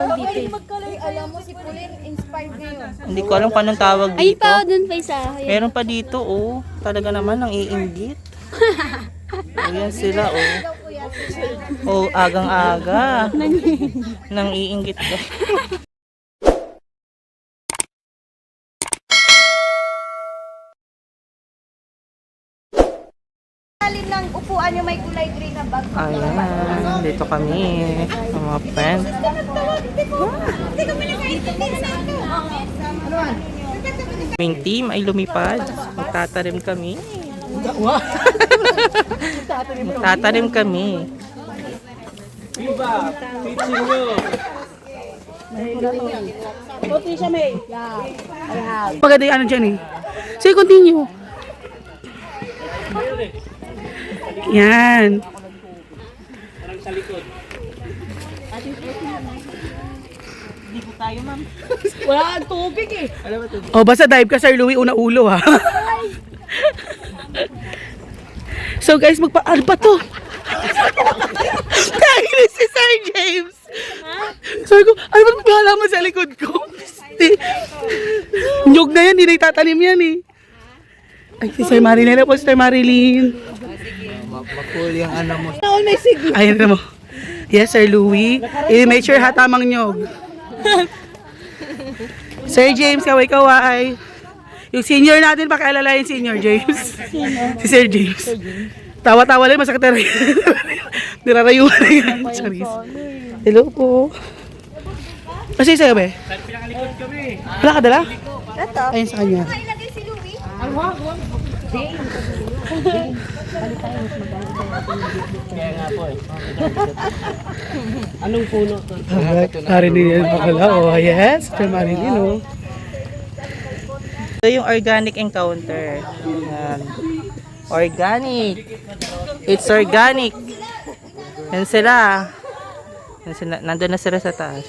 Alam mo si Pauline inspired ngayon. Hindi ko alam kung anong tawag Ay dito. pa, dun pa isa. Ayan. Meron pa dito, oh. Talaga naman, ang iinggit. Ayan sila, oh. Oh, agang-aga. Nang iinggit ko. Alin ng upuan yung may kulay green na bag. Ayan, dito kami. Ang mga friends. Aming team ay lumipad. Magtatanim kami. Magtatanim kami. Maganda yung ano dyan eh. Sige, continue. Yan. Wala ang tubig eh. O, basta dive ka, Sir Louie, una ulo ha. So guys, ano ba to? Kainis si Sir James. Sabi ko, ano ba bahala mo sa likod ko? Nyog na yan, hindi na itatanim yan eh. Ay, si Sir Marilyn na po, Sir Marilyn. Makuli ang ano mo. Ayan na mo. Yes, Sir Louie. I-make sure ha, tamang nyog. Sir James, kaway-kaway. Yung senior natin, pakialala yung senior, James. Si Sir James. Tawa-tawa lang, masakit na rin. Nirarayuan na yan. Charis. Hello po. Kasi sa'yo, be? Wala ka dala? Ito. Ayun sa kanya. Ilagay si Louie. Anong puno to? Marilyn yan pakala. Oh, yes. Sir Marilyn, oh. Ito yung organic encounter. Ayan. Organic. It's organic. Yan sila. Yan sila. Nandun na sila sa taas.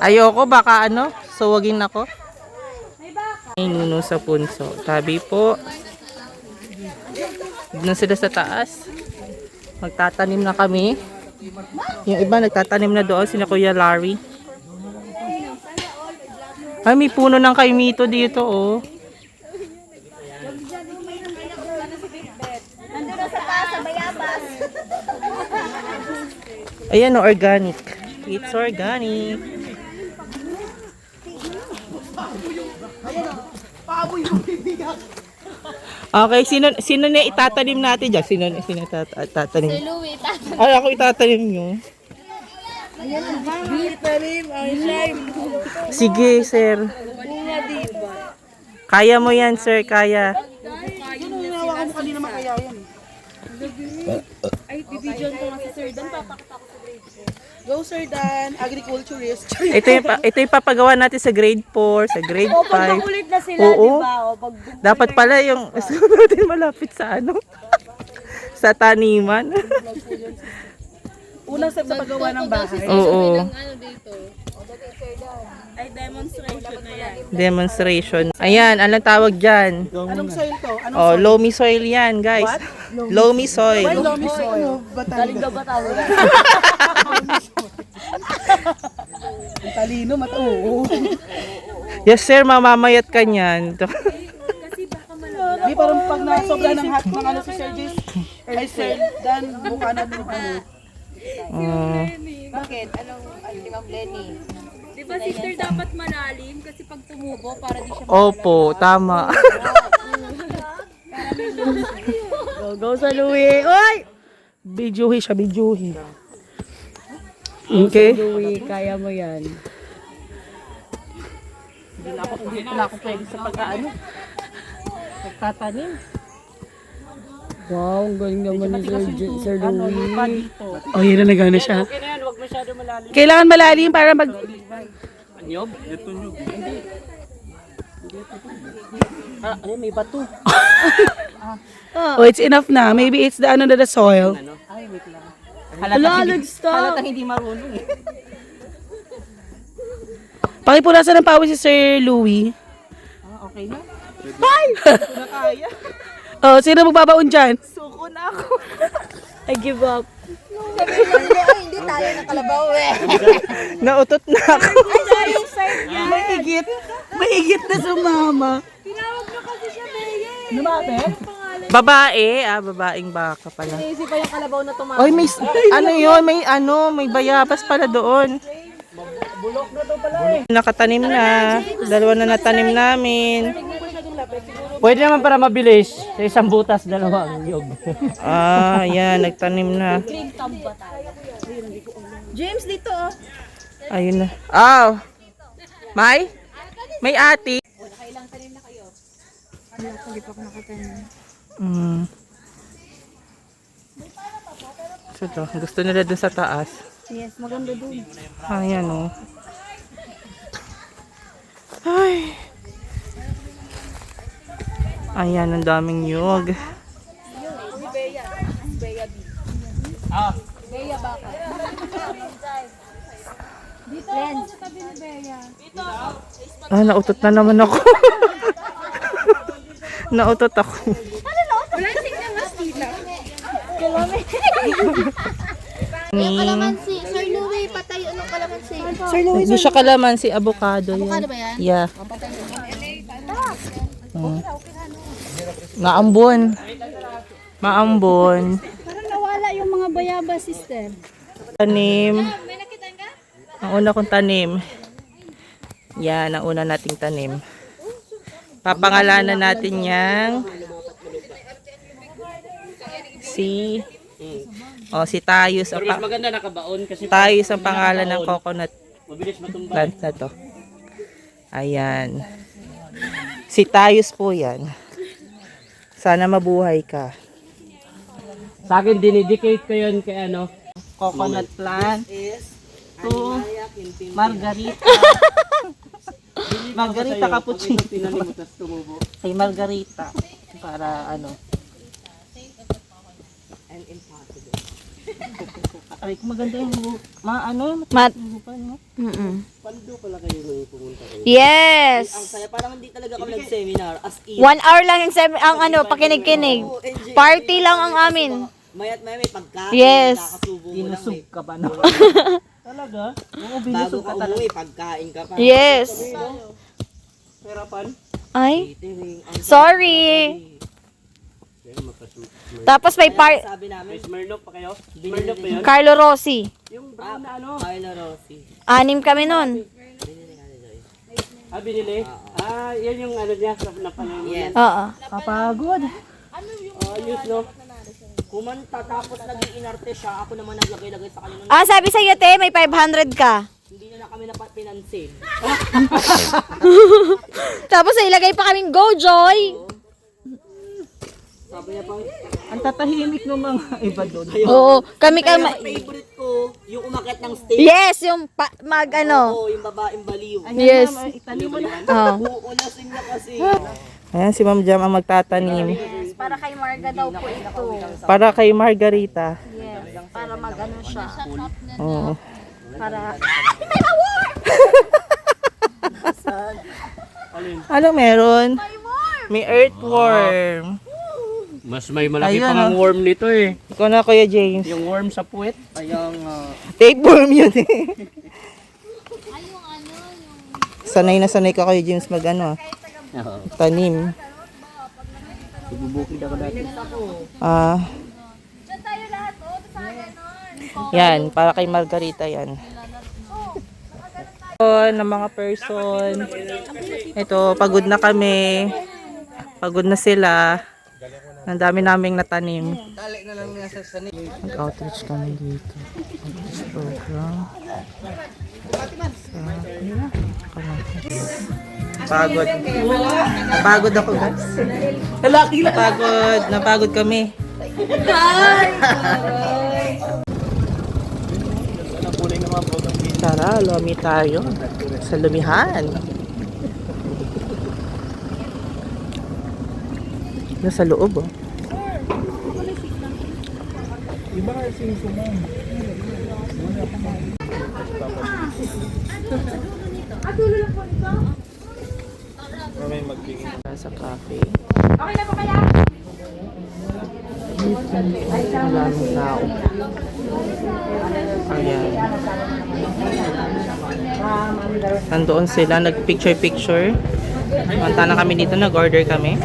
Ayoko, baka ano, suwagin ako. Ay, nuno sa punso. Tabi po. Doon sila sa taas. Magtatanim na kami. Yung iba nagtatanim na doon, sina Kuya Larry. Ay, may puno ng kaimito dito, oh. Nandun na sa taas, sa bayabas. Ayan, oh, organic. It's organic. Okay, sino na itatanim natin dyan? Sino itatanim? Si Louie, tata. Ay, ako itatanim nyo. Sige, sir. Kaya mo yan, sir. Kaya. Go, Sir Dan. Agriculturist. Ito yung papagawa natin sa grade 4, sa grade 5. Ulit na sila, Oo. di ba? O, pag Dapat pala yung school natin malapit sa ano? Sa taniman. Unang step sa paggawa ng bahay. Oo. Ano dito? ay demonstration na yan. Demonstration. Ayan, anong tawag dyan? Anong soil to? Anong Oh, loamy soil yan, guys. Loamy soil. loamy soil? Galing daw ba tawag? Ang talino, oo. Yes, sir, mamamayat ka niyan. Di parang pag nasobra ng hot ng ano si Sir Jace, ay Sir Dan, mukha na ng ano. Bakit? Anong ni Ma'am Lenny? Di ba sister dapat malalim kasi pag tumubo para di siya Opo, tama. Go sa Louie. Oy! Bidyuhi siya, bidyuhi. Okay. Louie, kaya mo yan. Hindi na ako pwede sa pagkaano. Nagtatanim. Wow, ang galing naman ni Sir Louie. Oh, yun na nagana siya. Okay na yan, huwag masyado malalim. Kailangan malalim para mag... Nyog? Ito nyog. Hindi. Ah, ayun, may bato. Oh, it's enough na. Maybe it's the ano na the soil. Ay, wait lang. Stop! Hindi marunong eh. Pakipunasan ng pawis si Sir Louie. Ah, okay na. Bye! Ito na kaya. Oh, sino magbabaon dyan? Suko na ako. I give up. Hindi tayo ng kalabaw eh. Nautot na ako. Mahigit. Mahigit na sumama. Tinawag na kasi siya, Bea. Lumabe? Babae, babaeng baka pala. Naisip pa yung kalabaw na tumama. Oy, may ano 'yon? May bayabas pala doon. Bulok na to pala eh. Nakatanim na. Dalawa na natanim namin. Pwede naman para mabilis. Sa isang butas, dalawang yog. Yan, nagtanim na. James, dito oh. Ayun na. May ati. So, to, gusto nila dun sa taas. Yes, maganda dun. Ayan o. Ay. Ayan, ang daming nyug. Nautot na naman ako. Nautot ako. Kalamansi. Sir Louie, patay. Anong kalamansi? Hindi siya kalamansi, avocado yan. Avocado ba yan? Yeah. Maambon. Maambon. Parang nawala yung mga bayaba, sister. Tanim. Ang una kong tanim. Yan, ang una nating tanim. Papangalanan natin yang si Tayus. Maganda nakabaon kasi Tayus ang pangalan ng coconut mabilis matumba. plant na to. Ayan. Si Tayus po yan. Sana mabuhay ka. Sa akin, dinidicate ko yun kay ano. Coconut plant to Margarita. Margarita cappuccino. Tinanim mo, tapos tumubo. Kay Margarita. Para ano. Ay, maganda yung Pando pala kayo nung pumunta kayo. Yes! Ang saya, parang hindi talaga kami nag-seminar. As in. 1 hour lang yung pakinig-kinig. Party lang ang amin. Mayat may pagkain. Yes. Kakasubo mo lang. binusog ka ba no? Talaga? Oo, Bago binusog ka ka talaga. umuwi, pagkain ka pa. Yes. Perapan? Ay, Catering, ang sorry. Tapos may sabi namin, Smirnoff pa kayo? Smirnoff pa yun? Carlo Rossi. Yung brown na ano? Carlo Rossi. 6 kami nun. Binili? Yan yung ano niya, napanood mo. Yes. Oo. Kapagod. Ayos no? Kumanta tapos naging inarte siya. Ako naman naglagay-lagay sa kanya. Sabi sa'yo, te, may 500 ka. Hindi na kami pinansin. Tapos ilagay pa kaming Go Joy. Sabi niya pang, Ang tatahimik ng mga iba doon. Oo, kami. favorite ko, yung umakyat ng stage. Yes, yung Oo, yung babaeng baliw. Yes. Itanim mo na. Oh. Uulasin niya kasi. Ayan, si Ma'am Jam ang magtatanim. Para kay Marga daw po ito. Para kay Margarita. Yes, para magano siya. Oo. Para Ano meron? May earthworm. Mas may malaki Ayun, pang ang worm nito eh. Ikaw na, Kuya James. Yung worm sa puwet. Tapeworm yun eh. Sanay na sanay ka, Kuya James, tanim. Bubukid ako dati. Yan, para kay Margarita yan. Ng mga person. Ito, pagod na kami. Pagod na sila. Ang dami naming natanim. Mag-outreach kami dito. Outreach program. Pagod. Napagod ako, guys. Napagod kami. Tara, lumi tayo. Sa lumihan. Nasa loob, oh. Sa cafe. Okay na po kaya? Maraming tao. Ayan. Nandoon sila, nag-picture-picture. Manta na kami dito, nag-order kami.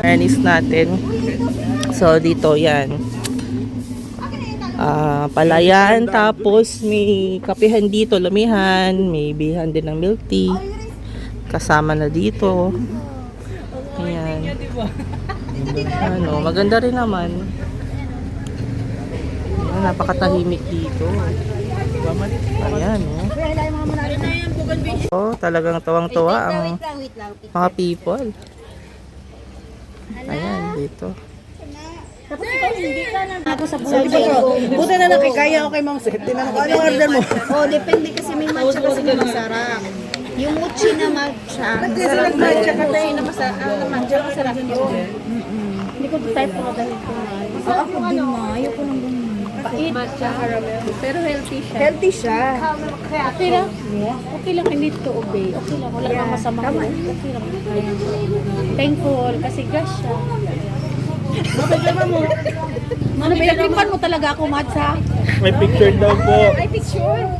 Anis natin. So, dito, yan. Palayan, tapos may kapihan dito, lumihan, may bihan din ng milk tea. Kasama na dito. Ayan. Ano, maganda rin naman. Napakatahimik dito. Ayan, oh. Talagang tuwang-tuwa ang mga people. Ayan, dito. Buti na lang kay kaya ako kay Ma'am Seth. Tinanong ko, ano order mo? Oh, depende kasi may matcha kasi na masarap. Yung mochi na matcha. Masarap na yung matcha masarap yun. Hindi ko type ko dahil ko. Ako din ma, ayoko nang ganun. Pait. Matcha caramel. Pero healthy siya. Healthy siya. Okay lang. Okay lang, hindi to obey. Okay lang, wala nang masama ko. Okay lang. Thankful kasi gas siya. Ano, pinagripan mo talaga ako, matcha? May picture daw po. Ay, picture.